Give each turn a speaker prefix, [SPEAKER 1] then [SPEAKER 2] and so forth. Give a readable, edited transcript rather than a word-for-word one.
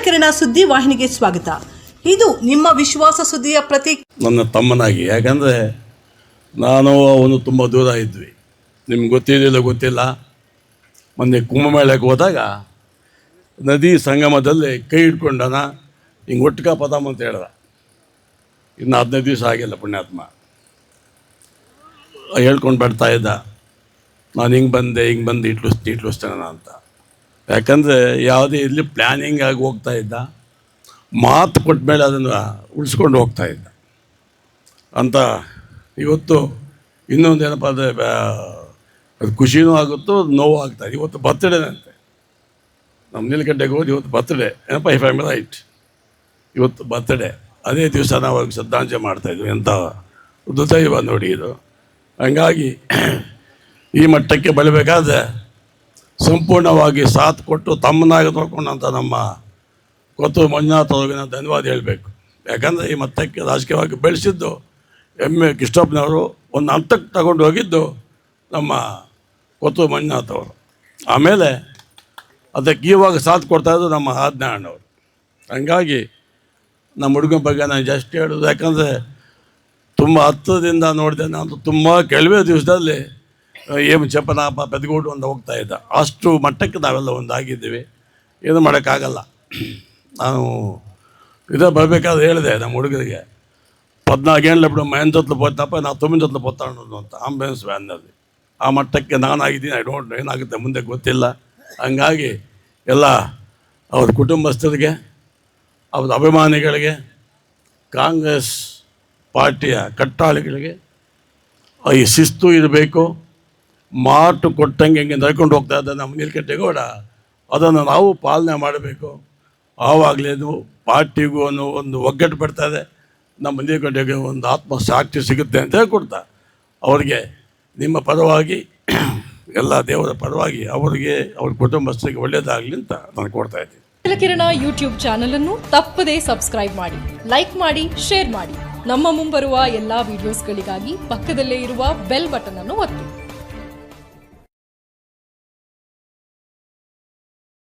[SPEAKER 1] ಕಿರಣ ಸುದ್ದಿ ವಾಹಿನಿಗೆ ಸ್ವಾಗತ. ಇದು ನಿಮ್ಮ ವಿಶ್ವಾಸ ಸುದ್ದಿಯ ಪ್ರತೀಕ.
[SPEAKER 2] ನನ್ನ ತಮ್ಮನಾಗಿ, ಯಾಕಂದರೆ ನಾನು ಅವನು ತುಂಬ ದೂರ ಇದ್ವಿ. ನಿಮ್ಗೆ ಗೊತ್ತಿಲ್ಲ. ಮೊನ್ನೆ ಕುಂಭಮೇಳಕ್ಕೆ ಹೋದಾಗ ನದಿ ಸಂಗಮದಲ್ಲಿ ಕೈ ಹಿಡ್ಕೊಂಡನ ಹಿಂಗೆ ಒಟ್ಟಿಗೆ ಪದಾಮ ಅಂತ ಹೇಳ್ದ. ಇನ್ನು 15 ದಿವಸ ಆಗಿಲ್ಲ ಪುಣ್ಯಾತ್ಮ. ಹೇಳ್ಕೊಂಡು ಬರ್ತಾ ಇದ್ದ, ನಾನು ಹಿಂಗೆ ಬಂದೆ ಇಟ್ಲಿಸ್ತೇನೆ ಅಂತ. ಯಾಕಂದರೆ ಯಾವುದೇ ಇಲ್ಲಿ ಪ್ಲ್ಯಾನಿಂಗ್ ಆಗಿ ಹೋಗ್ತಾ ಇದ್ದ, ಮಾತು ಕೊಟ್ಟ ಮೇಲೆ ಅದನ್ನು ಉಳಿಸ್ಕೊಂಡು ಹೋಗ್ತಾ ಇದ್ದ ಅಂತ. ಇವತ್ತು ಇನ್ನೊಂದು ಏನಪ್ಪ ಅಂದರೆ ಅದು ಖುಷಿನೂ ಆಗುತ್ತೋ ನೋವು ಆಗ್ತಾಯಿದೆ. ಇವತ್ತು ಬರ್ತ್ಡೇನಂತೆ ನಮ್ಮ ನೀಲಕಂಠೆಗೆ ಹೋಗಿ. ಇವತ್ತು ಬರ್ತ್ಡೇ ಏನಪ್ಪ, ಇಫ್ ಐ ಆಮ್ ರೈಟ್, ಇವತ್ತು ಬರ್ತ್ಡೇ. ಅದೇ ದಿವಸ ನಾವು ಅವ್ರಿಗೆ ಶ್ರದ್ಧಾಂಜಲಿ ಮಾಡ್ತಾಯಿದ್ವಿ. ಎಂಥ ದೈವ ನೋಡಿ ಇದು. ಹಂಗಾಗಿ ಈ ಮಟ್ಟಕ್ಕೆ ಬೆಳಿಬೇಕಾದ್ರೆ ಸಂಪೂರ್ಣವಾಗಿ ಸಾಥ್ ಕೊಟ್ಟು ತಮ್ಮನಾಗಿ ನೋಡ್ಕೊಂಡಂಥ ನಮ್ಮ ಕೊತ್ತೂರು ಮಂಜುನಾಥ್ ಅವ್ರಿಗೆ ನಾನು ಧನ್ಯವಾದ ಹೇಳಬೇಕು. ಯಾಕಂದರೆ ಈ ಮಟ್ಟಕ್ಕೆ ರಾಜಕೀಯವಾಗಿ ಬೆಳೆಸಿದ್ದು ಎಮ್ಮೆ ಕೃಷ್ಣಪ್ಪನವರು, ಒಂದು ಹಂತಕ್ಕೆ ತಗೊಂಡು ಹೋಗಿದ್ದು ನಮ್ಮ ಕೊತ್ತೂರು ಮಂಜುನಾಥ್ ಅವರು. ಆಮೇಲೆ ಅದಕ್ಕೆ ಇವಾಗ ಸಾಥ್ ಕೊಡ್ತಾಯಿದ್ದು ನಮ್ಮ ಆಜ್ಞಾಣ್ಣವರು. ಹಂಗಾಗಿ ನಮ್ಮ ಹುಡುಗನ ಬಗ್ಗೆ ನಾನು ಜಾಸ್ತಿ ಹೇಳೋದು, ಯಾಕಂದರೆ ತುಂಬ ಹತ್ತಿರದಿಂದ ನೋಡಿದೆ ನಾನು. ತುಂಬ ಕೆಲವೇ ದಿವಸದಲ್ಲಿ ಏನು ಚಪ್ಪನಾಪ ಪೆದಗೂಡು ಅಂತ ಹೋಗ್ತಾ ಇದ್ದ. ಅಷ್ಟು ಮಟ್ಟಕ್ಕೆ ನಾವೆಲ್ಲ ಒಂದಾಗಿದ್ದೀವಿ. ಏನು ಮಾಡೋಕ್ಕಾಗಲ್ಲ. ನಾನು ಬರಬೇಕಾದ್ರೆ ಹೇಳಿದೆ ನಮ್ಮ ಹುಡುಗರಿಗೆ, 14 ಏಳು ಬಿಡು ಮೈಂದೊತ್ತಲು ಪೋತಪ್ಪ, ನಾವು 9 ಪೋತಾಣೋದು ಅಂತ ಆಂಬುಲೆನ್ಸ್ ವ್ಯಾನ್ನಲ್ಲಿ. ಆ ಮಟ್ಟಕ್ಕೆ ನಾನಾಗಿದ್ದೀನಿ. ಐ ಡೋಂಟ್ ಏನಾಗುತ್ತೆ ಮುಂದೆ ಗೊತ್ತಿಲ್ಲ. ಹಂಗಾಗಿ ಎಲ್ಲ ಅವ್ರ ಕುಟುಂಬಸ್ಥರಿಗೆ, ಅವ್ರ ಅಭಿಮಾನಿಗಳಿಗೆ, ಕಾಂಗ್ರೆಸ್ ಪಾರ್ಟಿಯ ಕಟ್ಟಾಳಿಗಳಿಗೆ ಈ ಶಿಸ್ತು ಇರಬೇಕು. ಮಾತು ಕೊಟ್ಟಂಗೆ ಹೆಂಗೆ ನಡ್ಕೊಂಡು ಹೋಗ್ತಾ ಇದ್ದ ನಮ್ಮ ನೀಲಕಂಠೇಗೌಡ, ಅದನ್ನು ನಾವು ಪಾಲನೆ ಮಾಡಬೇಕು. ಆವಾಗಲೇ ಅದು ಪಾರ್ಟಿಗೂ ಒಂದು ಒಗ್ಗಟ್ಟು ಬರ್ತದೆ. ನಮ್ಮ ನೀಲಕಂಠೇಗೆ ಒಂದು ಆತ್ಮಸಾಕ್ಷಿ ಸಿಗುತ್ತೆ ಅಂತ ಹೇಳ್ಕೊಡ್ತಾ, ಅವರಿಗೆ ನಿಮ್ಮ ಪರವಾಗಿ, ಎಲ್ಲ ದೇವರ ಪರವಾಗಿ ಅವರಿಗೆ, ಅವ್ರ ಕುಟುಂಬಸ್ಥರಿಗೆ ಒಳ್ಳೆಯದಾಗಲಿ ಅಂತ ನಾನು ಕೊಡ್ತಾ ಇದ್ದೀನಿ.
[SPEAKER 3] ಕಿರಣ ಯೂಟ್ಯೂಬ್ ಚಾನಲ್ ಅನ್ನು ತಪ್ಪದೇ ಸಬ್ಸ್ಕ್ರೈಬ್ ಮಾಡಿ, ಲೈಕ್ ಮಾಡಿ, ಶೇರ್ ಮಾಡಿ. ನಮ್ಮ ಮುಂಬರುವ ಎಲ್ಲಾ ವಿಡಿಯೋಸ್ಗಳಿಗಾಗಿ ಪಕ್ಕದಲ್ಲೇ ಇರುವ ಬೆಲ್ ಬಟನ್ ಅನ್ನು ಒತ್ತಿ.